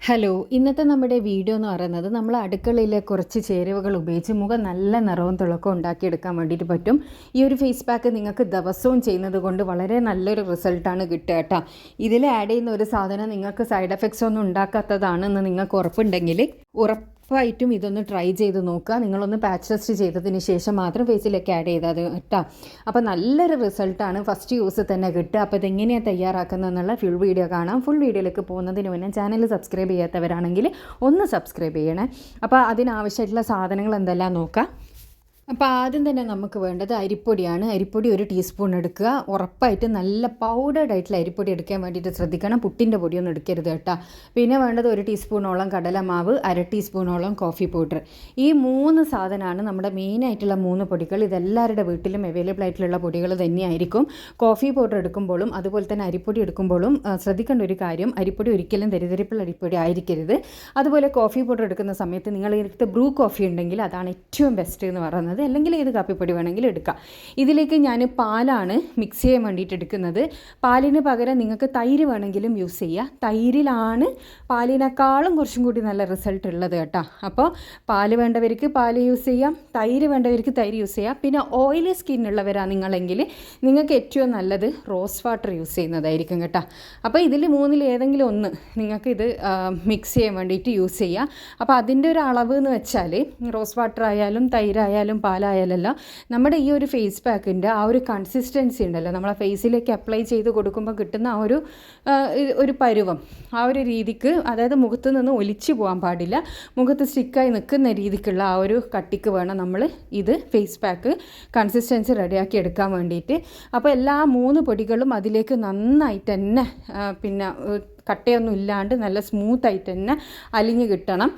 Hello, ഇന്നത്തെ നമ്മുടെ video എന്ന് പറയുന്നത് നമ്മൾ അടുക്കളയിലെ കുറച്ച് ചേരുവകൾ ഉപയോഗിച്ച് മുഖം നല്ല നിറവും തിളക്കവും ഉണ്ടാക്കിയെടുക്കാൻ വേണ്ടിയിട്ട് പറ്റും. ഈ ഒരു ഫേസ് പാക്ക് നിങ്ങൾക്ക് ദിവസവും ചെയ്യുന്നത് കൊണ്ട് വളരെ നല്ലൊരു റിസൾട്ടാണ് കിട്ടുക കേട്ടോ. ഇതിൽ ആഡ് ചെയ്യുന്ന ഒരു സാധനം നിങ്ങൾക്ക് സൈഡ് എഫക്ട്സ് ഒന്നും ഉണ്ടാക്കാത്തതാണെന്ന് നിങ്ങൾക്ക് ഉറപ്പുണ്ടെങ്കിൽ ഉറപ്പായിട്ടും ഇതൊന്ന് ട്രൈ ചെയ്ത് നോക്കുക. നിങ്ങളൊന്ന് പാച്ച് ടെസ്റ്റ് ചെയ്തതിന് ശേഷം മാത്രം ഫേസിലേക്ക് ആഡ് ചെയ്താൽ കേട്ടോ. അപ്പോൾ നല്ലൊരു റിസൾട്ടാണ് ഫസ്റ്റ് യൂസ് തന്നെ കിട്ടുക. അപ്പോൾ ഇതെങ്ങനെയാണ് തയ്യാറാക്കുന്നതെന്നുള്ള ഫുൾ വീഡിയോ കാണാം. ഫുൾ വീഡിയോയിലേക്ക് പോകുന്നതിന് മുന്നേ ചാനൽ സബ്സ്ക്രൈബ് ചെയ്യാത്തവരാണെങ്കിൽ ഒന്ന് സബ്സ്ക്രൈബ് ചെയ്യണേ. അപ്പോൾ അതിനാവശ്യമായിട്ടുള്ള സാധനങ്ങൾ എന്തെല്ലാം നോക്കാം. അപ്പോൾ ആദ്യം തന്നെ നമുക്ക് വേണ്ടത് അരിപ്പൊടിയാണ്. അരിപ്പൊടി 1 ടീസ്പൂൺ എടുക്കുക. ഉറപ്പായിട്ട് നല്ല പൗഡേർഡ് ആയിട്ടുള്ള അരിപ്പൊടി എടുക്കാൻ വേണ്ടിയിട്ട് ശ്രദ്ധിക്കണം. പുട്ടിൻ്റെ പൊടിയൊന്നും എടുക്കരുത് കേട്ടോ. പിന്നെ വേണ്ടത് 1 ടീസ്പൂണോളം കടലമാവ്, 1/2 ടീസ്പൂണോളം കോഫി പൗഡർ. ഈ 3 സാധനമാണ് നമ്മുടെ മെയിനായിട്ടുള്ള 3 പൊടികൾ. ഇതെല്ലാവരുടെ വീട്ടിലും അവൈലബിൾ ആയിട്ടുള്ള പൊടികൾ തന്നെയായിരിക്കും. കോഫി പൗഡർ എടുക്കുമ്പോഴും അതുപോലെ തന്നെ അരിപ്പൊടി എടുക്കുമ്പോഴും ശ്രദ്ധിക്കേണ്ട ഒരു കാര്യം, അരിപ്പൊടി ഒരിക്കലും തരിതരിപ്പുള്ള അരിപ്പൊടി ആയിരിക്കരുത്. അതുപോലെ കോഫി പൗഡർ എടുക്കുന്ന സമയത്ത് നിങ്ങളെടുത്ത് ബ്രൂ കോഫി ഉണ്ടെങ്കിൽ അതാണ് ഏറ്റവും ബെസ്റ്റ് എന്ന് പറയുന്നത്. അല്ലെങ്കിൽ ഏത് കാപ്പിപ്പൊടി വേണമെങ്കിലും എടുക്കാം. ഇതിലേക്ക് ഞാൻ പാലാണ് മിക്സ് ചെയ്യാൻ വേണ്ടിയിട്ട് എടുക്കുന്നത്. പാലിന് പകരം നിങ്ങൾക്ക് തൈര് വേണമെങ്കിലും യൂസ് ചെയ്യുക. തൈരിലാണ് പാലിനേക്കാളും കുറച്ചും കൂടി നല്ല റിസൾട്ട് ഉള്ളത് കേട്ടോ. അപ്പോൾ പാല് വേണ്ടവർക്ക് പാല് യൂസ് ചെയ്യാം, തൈര് വേണ്ടവർക്ക് തൈര് യൂസ് ചെയ്യാം. പിന്നെ ഓയിലി സ്കിന്നുള്ളവരാണ് നിങ്ങളെങ്കിൽ നിങ്ങൾക്ക് ഏറ്റവും നല്ലത് റോസ് വാട്ടർ യൂസ് ചെയ്യുന്നതായിരിക്കും കേട്ടോ. അപ്പോൾ ഇതിൽ 3-ൽ ഏതെങ്കിലും ഒന്ന് നിങ്ങൾക്ക് ഇത് മിക്സ് ചെയ്യാൻ വേണ്ടിയിട്ട് യൂസ് ചെയ്യുക. അപ്പോൾ അതിൻ്റെ ഒരു അളവ് എന്ന് വെച്ചാൽ റോസ് വാട്ടർ ആയാലും തൈരായാലും പാലായാലല്ല, നമ്മുടെ ഈ ഒരു ഫേസ് പാക്കിൻ്റെ ആ ഒരു കൺസിസ്റ്റൻസി ഉണ്ടല്ലോ, നമ്മളെ ഫേസിലേക്ക് അപ്ലൈ ചെയ്ത് കൊടുക്കുമ്പോൾ കിട്ടുന്ന ആ ഒരു പരുവം, ആ ഒരു രീതിക്ക്, അതായത് മുഖത്ത് നിന്ന് ഒലിച്ചു പോകാൻ പാടില്ല, മുഖത്ത് സ്റ്റിക്കായി നിൽക്കുന്ന രീതിക്കുള്ള ആ ഒരു കട്ടിക്ക് വേണം നമ്മൾ ഇത് ഫേസ് പാക്ക് കൺസിസ്റ്റൻസി റെഡിയാക്കി എടുക്കാൻ വേണ്ടിയിട്ട്. അപ്പോൾ എല്ലാ 3 പൊടികളും അതിലേക്ക് നന്നായിട്ട് തന്നെ പിന്നെ കട്ടയൊന്നും ഇല്ലാണ്ട് നല്ല സ്മൂത്തായിട്ട് തന്നെ അലിഞ്ഞ് കിട്ടണം.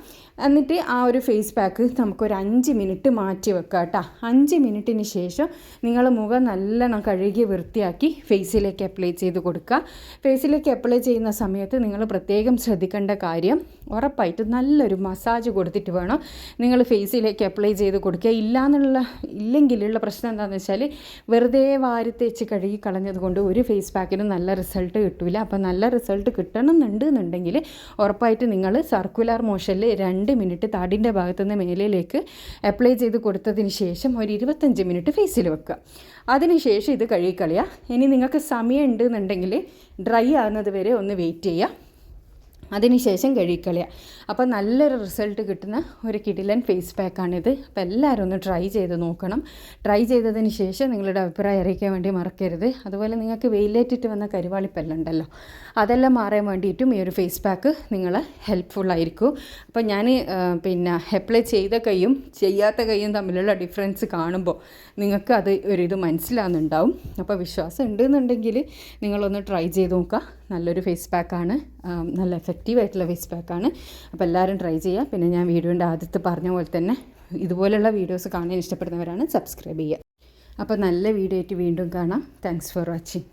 എന്നിട്ട് ആ ഒരു ഫേസ് പാക്ക് നമുക്കൊരു 5 മിനിറ്റ് മാറ്റി വെക്കാം കേട്ടോ. 5 മിനിറ്റിന് ശേഷം നിങ്ങൾ മുഖം നല്ലോണം കഴുകി വൃത്തിയാക്കി ഫേസിലേക്ക് അപ്ലൈ ചെയ്ത് കൊടുക്കുക. ഫേസിലേക്ക് അപ്ലൈ ചെയ്യുന്ന സമയത്ത് നിങ്ങൾ പ്രത്യേകം ശ്രദ്ധിക്കേണ്ട കാര്യം, ഉറപ്പായിട്ടും നല്ലൊരു മസാജ് കൊടുത്തിട്ട് വേണം നിങ്ങൾ ഫേസിലേക്ക് അപ്ലൈ ചെയ്ത് കൊടുക്കുക. ഇല്ലെങ്കിലുള്ള പ്രശ്നം എന്താണെന്ന് വെച്ചാൽ വെറുതെ വാരി തേച്ച് കഴുകി കളഞ്ഞത് കൊണ്ട് ഒരു ഫേസ് പാക്കിനും നല്ല റിസൾട്ട് കിട്ടില്ല. അപ്പോൾ നല്ല റിസൾട്ട് കിട്ടണമെന്നുണ്ടെങ്കിൽ ഉറപ്പായിട്ട് നിങ്ങൾ സർക്കുലർ മോഷനിൽ 2 മിനിറ്റ് താടിൻ്റെ ഭാഗത്തുനിന്ന് മേലിലേക്ക് അപ്ലൈ ചെയ്ത് കൊടുത്തതിന് ശേഷം ഒരു 25 മിനിറ്റ് ഫേസിൽ വെക്കുക. അതിനുശേഷം ഇത് കഴുകിക്കളയുക. ഇനി നിങ്ങൾക്ക് സമയം ഉണ്ടെന്നുണ്ടെങ്കിൽ ഡ്രൈ ആകുന്നത് വരെ ഒന്ന് വെയിറ്റ് ചെയ്യുക. അതിനുശേഷം കഴുകിക്കളയുക. അപ്പോൾ നല്ലൊരു റിസൾട്ട് കിട്ടുന്ന ഒരു കിടിലൻ ഫേസ് പാക്കാണിത്. അപ്പോൾ എല്ലാവരും ഒന്ന് ട്രൈ ചെയ്ത് നോക്കണം. ട്രൈ ചെയ്തതിന് ശേഷം നിങ്ങളുടെ അഭിപ്രായം അറിയിക്കാൻ വേണ്ടി മറക്കരുത്. അതുപോലെ നിങ്ങൾക്ക് വെയിലേറ്റിട്ട് വന്ന കരുവാളിപ്പെല്ലാം ഉണ്ടല്ലോ, അതെല്ലാം മാറാൻ വേണ്ടിയിട്ടും ഈ ഒരു ഫേസ് പാക്ക് നിങ്ങളെ ഹെൽപ്ഫുള്ളായിരിക്കും. അപ്പോൾ ഞാൻ പിന്നെ അപ്ലൈ ചെയ്ത കൈയും ചെയ്യാത്ത കൈയും തമ്മിലുള്ള ഡിഫറൻസ് കാണുമ്പോൾ നിങ്ങൾക്ക് അത് ഇത് മനസ്സിലാകുന്നുണ്ടാവും. അപ്പോൾ വിശ്വാസം ഉണ്ടെന്നുണ്ടെങ്കിൽ നിങ്ങളൊന്ന് ട്രൈ ചെയ്ത് നോക്കുക. നല്ലൊരു ഫേസ് പാക്കാണ്, നല്ല എഫക്റ്റീവായിട്ടുള്ള ഫേസ് പാക്കാണ്. അപ്പോൾ എല്ലാവരും ട്രൈ ചെയ്യുക. പിന്നെ ഞാൻ വീഡിയോൻ്റെ ആദ്യത്തെ പറഞ്ഞ പോലെ തന്നെ ഇതുപോലെയുള്ള വീഡിയോസ് കാണാൻ ഇഷ്ടപ്പെടുന്നവരാണ് സബ്സ്ക്രൈബ് ചെയ്യുക. അപ്പോൾ നല്ല വീഡിയോ ആയിട്ട് വീണ്ടും കാണാം. Thanks for watching.